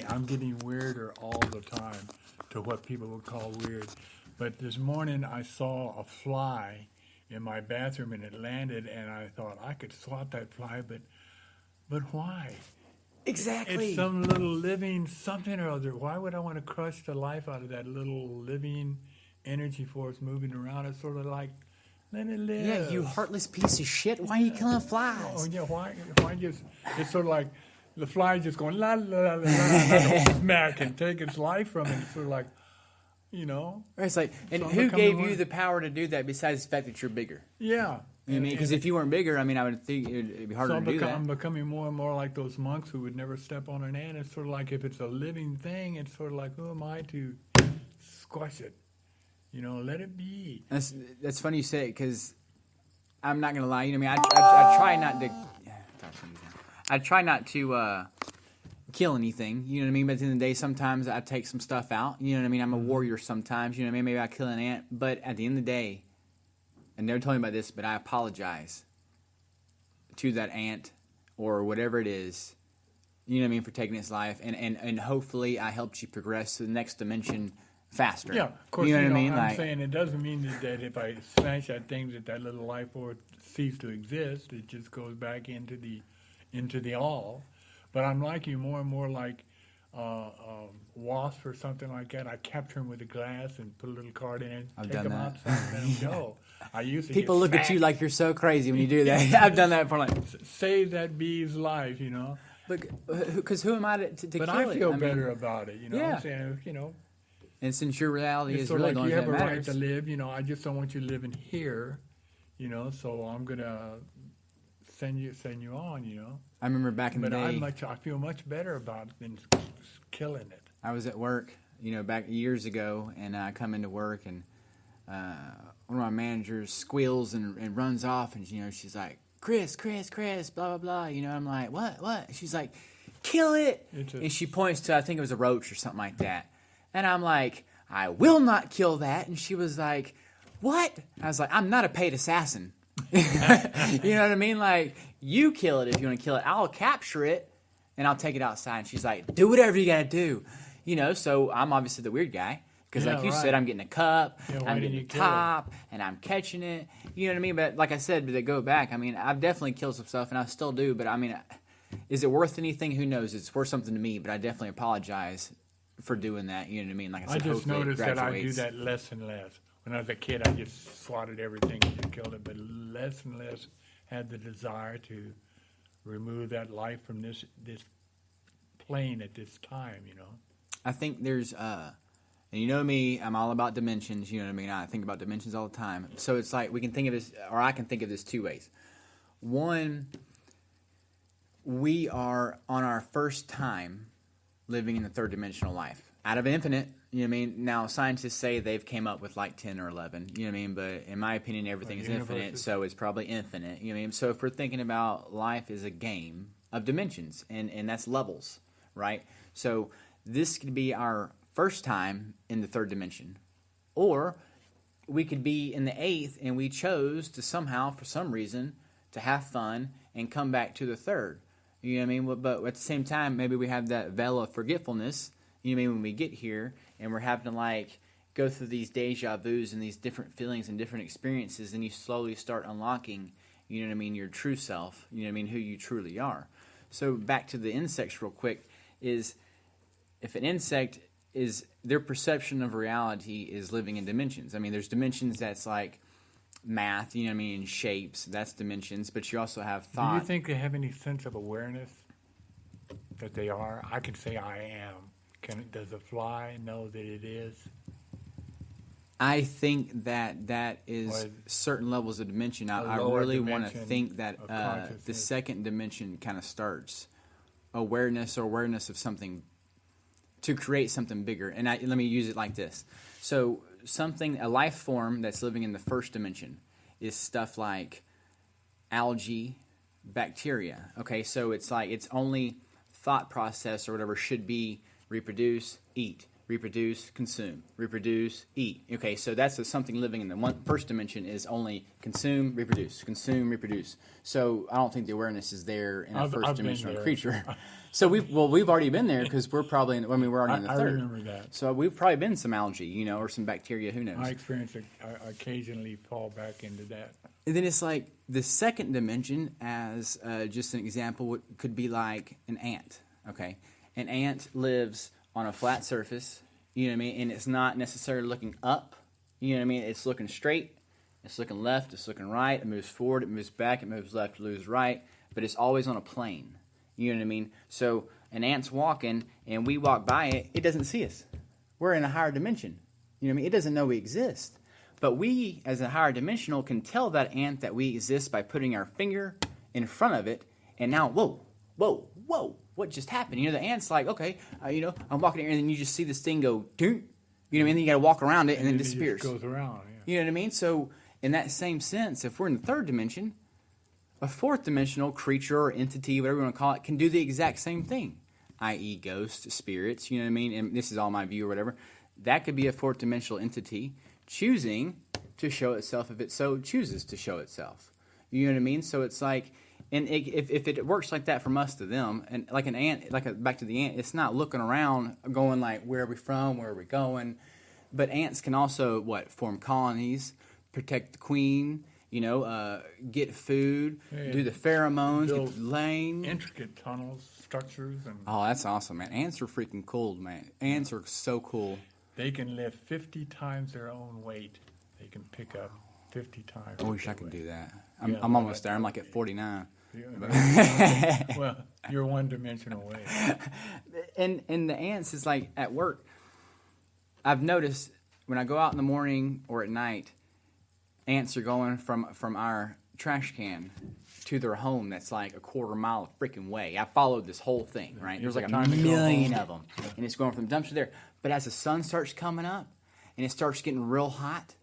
I'm getting weirder all the time to what people would call weird. But this morning I saw a fly in my bathroom and it landed, and I thought I could swat that fly, but why? Exactly. It's some little living something or other. Why would I want to crush the life out of that little living energy force moving around? It's sort of like, let it live. Yeah, you heartless piece of shit. Why are you killing flies? Oh yeah, why just? It's sort of like the fly just going la la la la la, smack and take its life from it. It's sort of like, It's like, and So I'm who becoming gave you more- the power to do that besides the fact that you're bigger? yeah. You know what I mean? Because if you weren't bigger, I mean, I would think it'd be harder So to do that. I'm becoming more and more like those monks who would never step on an ant. It's sort of like if it's a living thing, it's sort of like, who am I to squash it? Let it be. That's funny you say it, because I'm not gonna lie. You know what I mean? I try not to. I try not to kill anything. You know what I mean? But at the end of the day, sometimes I take some stuff out. You know what I mean? I'm a warrior sometimes. You know what I mean? Maybe I kill an ant, but at the end of the day, I never told you about this, but I apologize to that ant or whatever it is. You know what I mean? For taking its life, and hopefully I helped you progress to the next dimension faster. Yeah, of course. You know what I mean? I'm saying it doesn't mean that if I smash that thing that little life force cease to exist. It just goes back into the all. But I'm like you, more and more like wasp or something like that. I capture them with a glass and put a little card in it. I've take done them that. outside and let them go. I used to People get look at you smacked. like you're so crazy when you do that. I've done that for like. Save that bee's life, Look, because who am I to But kill I it? feel mean, better about it, Yeah. I'm saying, And since your reality it's is sort of really like going you to have a that right matters. to live, I just don't want you living here, so I'm gonna send you on, I remember back in the But day, I feel much better about it than killing it. I was at work, back years ago, and I come into work, and one of my managers squeals and runs off, and she's like, Chris, blah blah blah. I'm like, what? She's like, kill it, and she points to, I think it was a roach or something like that, and I'm like, I will not kill that, and she was like, what? I was like, I'm not a paid assassin. You know what I mean? Like, you kill it if you want to kill it. I'll capture it and I'll take it outside. And she's like, do whatever you gotta do. So I'm obviously the weird guy. Because like you said, I'm getting a cup, I'm getting a top, and I'm catching it. You know what I mean? But like I said, to go back, I mean, I've definitely killed some stuff and I still do. But I mean, is it worth anything? Who knows? It's worth something to me, but I definitely apologize for doing that. You know what I mean? Like I said, I just hopefully noticed it that I do graduates. that less and less. When I was a kid, I just swatted everything and just killed it, but less and less had the desire to remove that life from this plane at this time, I think there's, and you know me, I'm all about dimensions, you know what I mean? I think about dimensions all the time. So it's like, we can think of this, or I can think of this two ways. One, we are on our first time living in the third dimensional life. Out of infinite, you know what I mean? Now, scientists say they've came up with like 10 or 11, you know what I mean? But in my opinion, everything is infinite, so it's probably infinite, you know what I mean? So if we're thinking about life as a game of dimensions, and that's levels, right? So this could be our first time in the third dimension. Or we could be in the eighth, and we chose to somehow, for some reason, to have fun and come back to the third. You know what I mean? But at the same time, maybe we have that veil of forgetfulness, you know what I mean, when we get here, and we're having to like go through these deja vus and these different feelings and different experiences, and you slowly start unlocking, you know what I mean, your true self, you know what I mean, who you truly are. So back to the insects real quick, is if an insect is, their perception of reality is living in dimensions. I mean, there's dimensions that's like math, you know what I mean, shapes, that's dimensions, but you also have thought. Do you think they have any sense of awareness that they are? I can say I am. Does a fly know that it is? I think that is certain levels of dimension. I really want to think that the second dimension kind of starts awareness of something to create something bigger. And let me use it like this. So a life form that's living in the first dimension is stuff like algae, bacteria. Okay, so it's like its only thought process or whatever should be reproduce, eat, reproduce, consume, reproduce, eat. Okay, so that's something living in the first dimension is only consume, reproduce. So I don't think the awareness is there in a I've first been dimensional there. creature. So we've already been there because we're probably we're already in the I third. remember that. So we've probably been some algae, or some bacteria. Who knows? My experience, I occasionally fall back into that. And then it's like the second dimension, as just an example, could be like an ant. Okay, an ant lives on a flat surface. You know what I mean? And it's not necessarily looking up. You know what I mean? It's looking straight. It's looking left. It's looking right. It moves forward. It moves back. It moves left. It moves right. But it's always on a plane. You know what I mean? So an ant's walking, and we walk by it. It doesn't see us. We're in a higher dimension. You know what I mean? It doesn't know we exist. But we, as a higher dimensional, can tell that ant that we exist by putting our finger in front of it. And now, whoa, what just happened? The ant's like, okay, I'm walking here, and then you just see this thing go, doom. You know what I mean? Then you got to walk around it, and then it disappears. It just goes around, yeah. You know what I mean? So, in that same sense, if we're in the third dimension, a fourth dimensional creature or entity, whatever you want to call it, can do the exact same thing, i.e. ghosts, spirits, you know what I mean? And this is all my view or whatever. That could be a fourth dimensional entity choosing to show itself if it so chooses to show itself. You know what I mean? So it's like, and if it works like that from us to them, and like an ant, back to the ant, it's not looking around going like, where are we from, where are we going? But ants can also, form colonies, protect the queen, get food, do the pheromones, get the laying. Intricate tunnels, structures. Oh, that's awesome, man. Ants are freaking cool, man. Ants are so cool. They can lift 50 times their own weight. They can pick up 50 times. I wish I could do that. I'm Yeah, almost there. I'm like at 49. Yeah, well, you're one dimension away. And the ants is like at work. I've noticed when I go out in the morning or at night, ants are going from our trash can to their home that's like a quarter mile of freaking way. I followed this whole thing, right? There's like a million of them. And it's going from the dumpster there. But as the sun starts coming up and it starts getting real hot,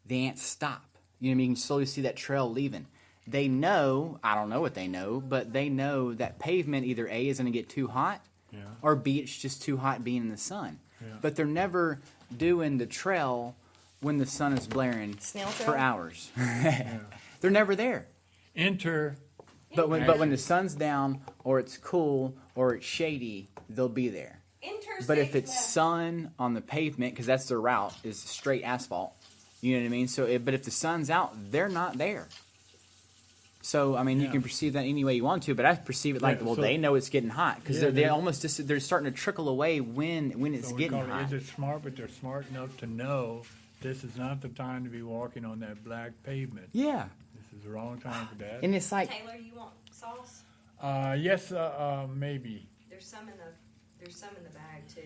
the ants stop. You know what I mean? You can slowly see that trail leaving. They know, I don't know what they know, but they know that pavement either A is going to get too hot or B it's just too hot being in the sun. Yeah. But they're never doing the trail when the sun is blaring for hours. They're never there. But when the sun's down or it's cool or it's shady, they'll be there. But if it's sun on the pavement, because that's their route, is straight asphalt. You know what I mean? So, but if the sun's out, they're not there. So, I mean, you can perceive that any way you want to, but I perceive it like, they know it's getting hot because they're starting to trickle away when it's getting hot. Is it smart? But they're smart enough to know this is not the time to be walking on that black pavement. Yeah. This is the wrong time for that. And it's like, Taylor, you want sauce? Yes, maybe. There's some in the bag too.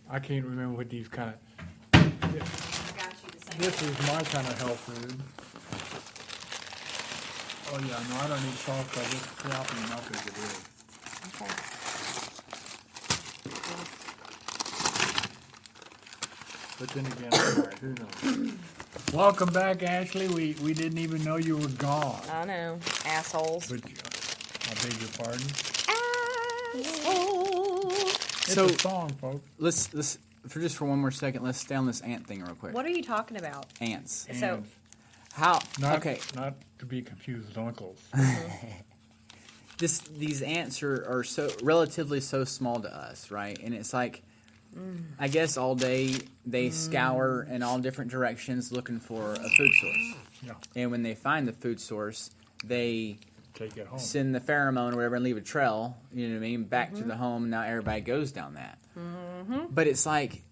I can't remember what these kind of. I got you the same. This is my kind of health food. Oh yeah, no, I don't need sauce because it's sloppy enough as it is. Okay. But then again, all right, who knows? Welcome back, Ashley. We didn't even know you were gone. I know, assholes. But I beg your pardon. Assholes. It's a song, folks. let's for one more second, let's stay on this ant thing real quick. What are you talking about? Ants. So, And How? not, Okay. Not to be confused with uncles. These ants are so relatively so small to us, right? And it's like, I guess all day they scour in all different directions looking for a food source. Yeah, And when they find the food source, they take it home. send the pheromone or whatever and leave a trail, you know what I mean, back to the home. Now everybody goes down that. But it's like,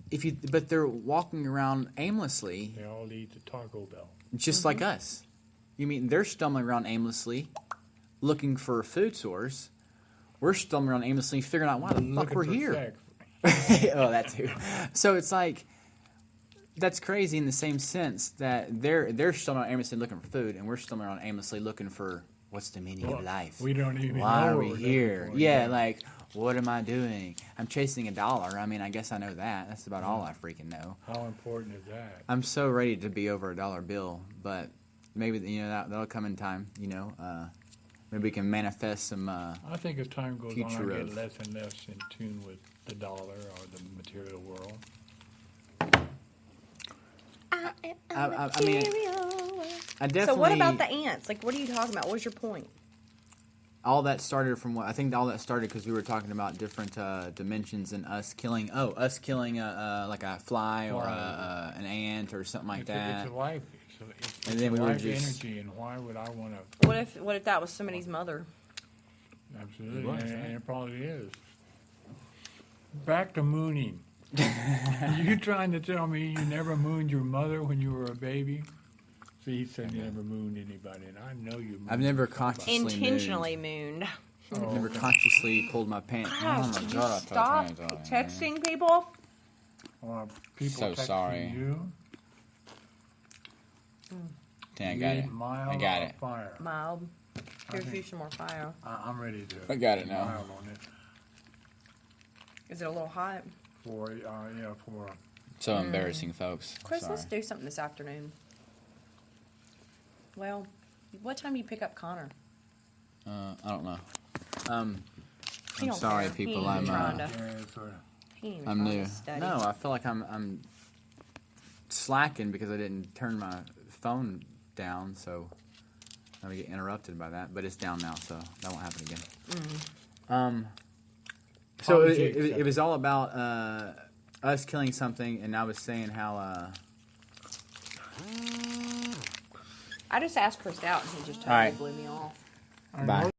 but they're walking around aimlessly, They all eat the Taco Bell. just like us. You mean they're stumbling around aimlessly, looking for a food source. We're stumbling around aimlessly, figuring out why the fuck Looking we're for here. sex. Oh, that too. So it's like, that's crazy in the same sense that they're stumbling around aimlessly looking for food, and we're stumbling around aimlessly looking for what's the meaning of life. We don't even Why know are what we we're here? looking for. Yeah, like, what am I doing? I'm chasing $1. I mean, I guess I know that. That's about all I freaking know. How important is that? I'm so ready to be over $1 bill, but maybe that'll come in time. Maybe we can manifest some. I think as time goes on, Future I of- get less and less in tune with the dollar or the material world. I mean, I definitely. So what about the ants? Like, what are you talking about? What was your point? All that started from what I think. All that started because we were talking about different dimensions and us killing. Us killing like a fly or an ant or something like that. It's a life. It's And then we were life just- energy, and why would I want to? What if that was somebody's mother? Absolutely, It was, and right? it probably is. Back to mooning. You trying to tell me you never mooned your mother when you were a baby? See, he said you never mooned anybody, and I know you. Mooned I've never somebody. consciously Intentionally mooned. Oh, Never okay. consciously pulled my pants. Gosh, oh my did god! you I stop touched my hands. texting people? Or people So texting sorry. you. Dang, I got it. Mild I got or it. Fire. Mild. Here's think- you some more fire. I'm ready to. I got it now. Mild on it Is it a little hot? for for. So embarrassing, folks. Chris, Sorry. let's do something this afternoon. Well, what time do you pick up Connor? I don't know. He I'm don't sorry, care. He people. ain't I'm trying to- Yeah, sort of. He ain't even I'm trying new. to study. No, I feel like I'm slacking because I didn't turn my phone down, so I'm gonna get interrupted by that. But it's down now, so that won't happen again. So Apology it was all about us killing something, and I was saying how. I just asked Chris out, and he just All totally right. blew me off. I Bye. know